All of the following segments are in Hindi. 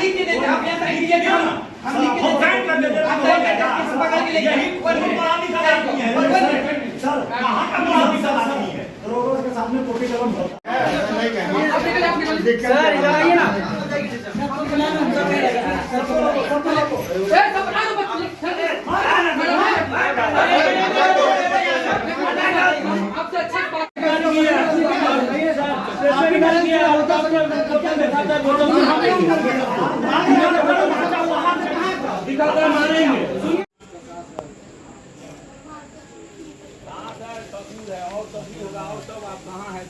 लिख के देते आप यहाँ लिख के दो ना, हम लिख के देते कर देते आप किस प्रकार के लेके सर कहां का मुआवजा आदमी है रोड के सामने कॉपी कलम सर इधर आइए ना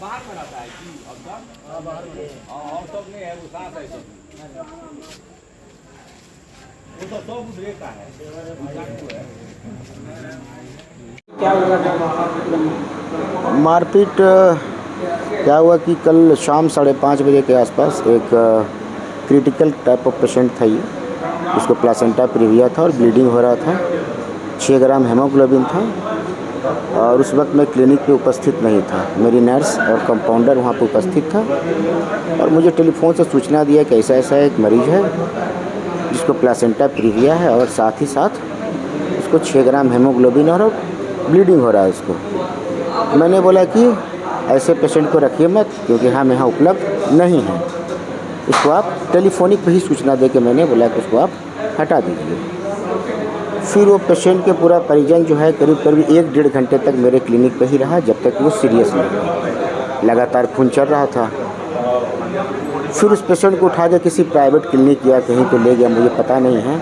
बाहर में रहता है कि अब तक बाहर में और सब नहीं है वो साथ है सब वो तो सब उधर का है क्या हुआ मारपीट क्या हुआ कि कल शाम 5:30 बजे के आसपास एक क्रिटिकल टाइप ऑफ पेशेंट था ये, उसको प्लासेंटा प्रीविया था और ब्लीडिंग हो रहा था, 6 ग्राम हेमोग्लोबिन था और उस वक्त मैं क्लिनिक पे उपस्थित नहीं था। मेरी नर्स और कंपाउंडर वहाँ पे उपस्थित था और मुझे टेलीफोन से सूचना दिया कि ऐसा ऐसा एक मरीज़ है जिसको प्लासेंटा प्रीविया है और साथ ही साथ उसको 6 ग्राम हेमोग्लोबिन और ब्लीडिंग हो रहा है उसको। मैंने बोला कि ऐसे पेशेंट को रखिए मत, क्योंकि हम यहाँ उपलब्ध नहीं हैं। उसको आप टेलीफोनिक पे ही सूचना दे के मैंने बोला कि उसको आप हटा दीजिए। फिर वो पेशेंट के पूरा परिजन जो है करीब 1-1.5 घंटे तक मेरे क्लिनिक पे ही रहा, जब तक वो सीरियस नहीं हुआ। लगातार खून चल रहा था। फिर उस पेशेंट को उठा के किसी प्राइवेट क्लिनिक या कहीं पे ले गया, मुझे पता नहीं है।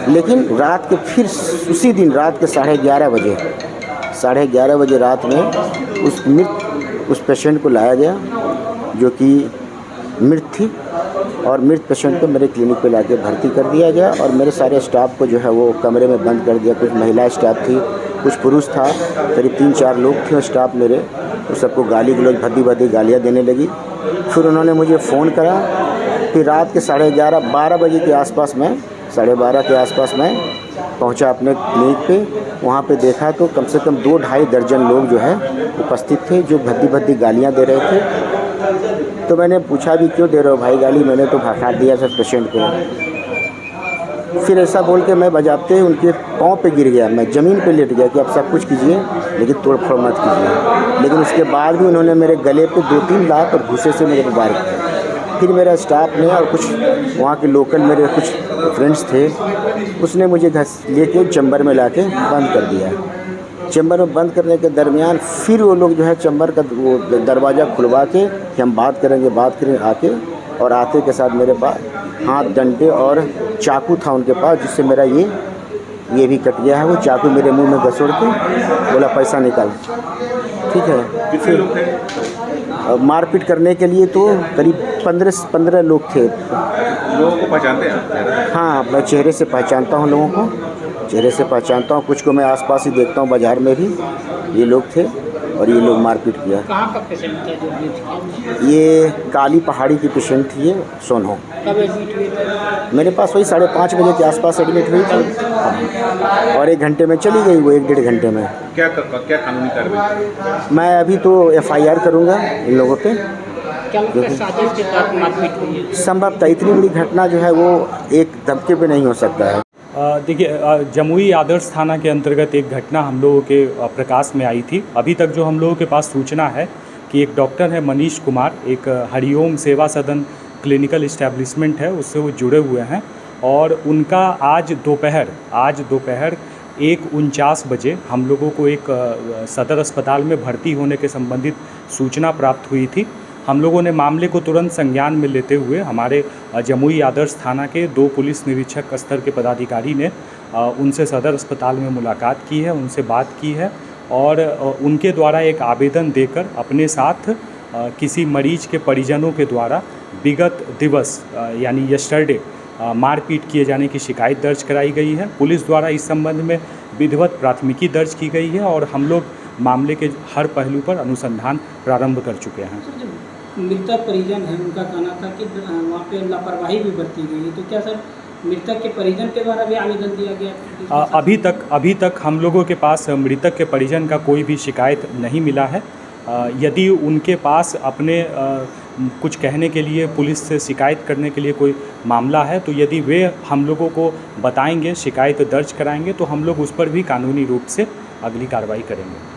लेकिन रात के फिर उसी दिन रात के 11:30 बजे रात में उस पेशेंट को लाया गया जो कि मृत थी, और मृत पेशेंट को मेरे क्लिनिक पे लाके भर्ती कर दिया गया और मेरे सारे स्टाफ को जो है वो कमरे में बंद कर दिया। कुछ महिला स्टाफ थी, कुछ पुरुष था, करीब 3-4 लोग थे स्टाफ मेरे। उस सबको गाली गलौज भद्दी गालियाँ देने लगी। फिर उन्होंने मुझे फ़ोन करा। फिर रात के 12:30 बजे के आसपास में 12:30 के आसपास मैं पहुंचा अपने क्लिनिक पे। वहाँ पे देखा तो कम से कम 2-2.5 दर्जन लोग जो है उपस्थित थे जो भद्दी गालियाँ दे रहे थे। तो मैंने पूछा भी क्यों दे रहे हो भाई गाली, मैंने तो भगा दिया था पेशेंट को। फिर ऐसा बोल के मैं बजाते उनके पाँव पे गिर गया, मैं ज़मीन पे लेट गया कि आप सब कुछ कीजिए लेकिन तोड़ फोड़ मत कीजिए। लेकिन उसके बाद भी उन्होंने मेरे गले पे 2-3 लात और घुसे से मेरे को वार किया। फिर मेरा स्टाफ ने और कुछ वहाँ के लोकल मेरे कुछ फ्रेंड्स थे, उसने मुझे लेके चैम्बर में लाके बंद कर दिया। चैम्बर में बंद करने के दरमियान फिर वो लोग जो है चैम्बर का वो दरवाज़ा खुलवा के कि हम बात करेंगे आके, और आते के साथ मेरे पास हाथ डंडे और चाकू था उनके पास, जिससे मेरा ये भी कट गया है। वो चाकू मेरे मुंह में घसोड़ के बोला पैसा निकाल। ठीक है, कितने लोग थे? मारपीट करने के लिए तो करीब 15 लोग थे। लोगों को पहचानते हैं? हाँ, मैं चेहरे से पहचानता हूँ लोगों को, चेहरे से पहचानता हूँ। कुछ को मैं आसपास ही देखता हूँ, बाज़ार में भी ये लोग थे और ये लोग मारपीट किया। कहाँ का पेशेंट था? ये काली पहाड़ी की पेशेंट थी, ये सोनो। कब एडमिट हुई थी? मेरे पास वही 5:30 बजे के आसपास एडमिट हुई थी और 1 घंटे में चली गई वो, 1-1.5 घंटे में। क्या कानूनी कार्रवाई? मैं अभी तो FIR करूँगा इन लोगों पे। क्या साजिश के तहत मारपीट हुई है? संभवतः इतनी बड़ी घटना जो है वो एक धमके पे नहीं हो सकता है। देखिए, जमुई आदर्श थाना के अंतर्गत एक घटना हम लोगों के प्रकाश में आई थी। अभी तक जो हम लोगों के पास सूचना है कि एक डॉक्टर है मनीष कुमार, एक हरिओम सेवा सदन क्लिनिकल इस्टेब्लिशमेंट है, उससे वो जुड़े हुए हैं और उनका आज दोपहर 1:49 बजे हम लोगों को एक सदर अस्पताल में भर्ती होने के संबंधित सूचना प्राप्त हुई थी। हम लोगों ने मामले को तुरंत संज्ञान में लेते हुए हमारे जमुई आदर्श थाना के 2 पुलिस निरीक्षक स्तर के पदाधिकारी ने उनसे सदर अस्पताल में मुलाकात की है, उनसे बात की है और उनके द्वारा एक आवेदन देकर अपने साथ किसी मरीज के परिजनों के द्वारा विगत दिवस यानी यस्टरडे मारपीट किए जाने की शिकायत दर्ज कराई गई है। पुलिस द्वारा इस संबंध में विधिवत प्राथमिकी दर्ज की गई है और हम लोग मामले के हर पहलू पर अनुसंधान प्रारंभ कर चुके हैं। मृतक परिजन है, उनका कहना था कि वहाँ पे लापरवाही भी बरती गई, तो क्या सर मृतक के परिजन के द्वारा भी आवेदन दिया गया? अभी तक हम लोगों के पास मृतक के परिजन का कोई भी शिकायत नहीं मिला है। यदि उनके पास अपने कुछ कहने के लिए, पुलिस से शिकायत करने के लिए कोई मामला है, तो यदि वे हम लोगों को बताएंगे, शिकायत दर्ज कराएंगे, तो हम लोग उस पर भी कानूनी रूप से अगली कार्रवाई करेंगे।